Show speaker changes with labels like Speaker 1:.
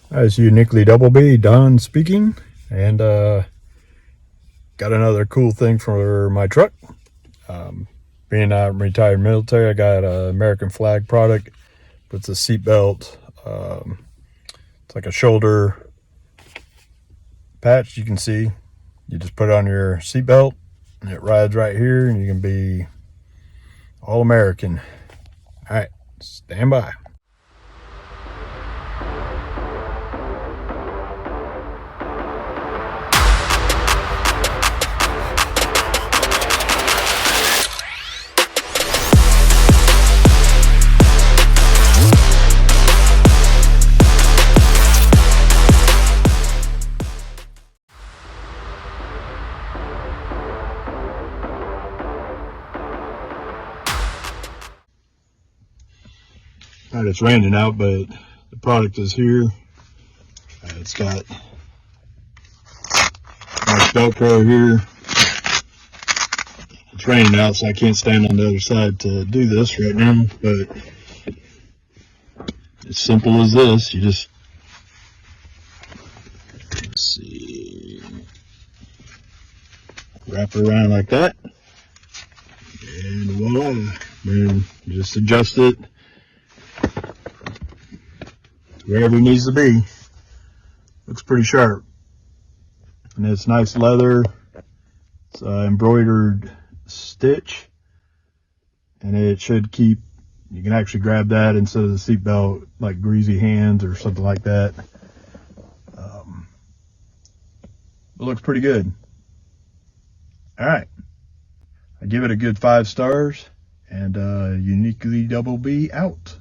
Speaker 1: It's Uniquely-DOUBLEBEE, Don speaking, and got another cool thing for my truck. Being I'm retired military, I got an American flag product. It's a seat belt. It's like a shoulder patch. You can see. You just put it on your seat belt, and it rides right here, and you can be all American. All right, stand by. All right, it's raining out, but the product is here. It's got nice Velcro here. It's raining out, so I can't stand on the other side to do this right now, but it's simple as this. You just, let's see, wrap it around like that, and voila. Then you just adjust it wherever it needs to be. Looks pretty sharp, and it's nice leather. It's embroidered stitch, and it should keep, you can actually grab that instead of the seatbelt, like greasy hands or something like that. It looks pretty good. All right, I give it a good 5 stars, and Uniquely-DOUBLEBEE out.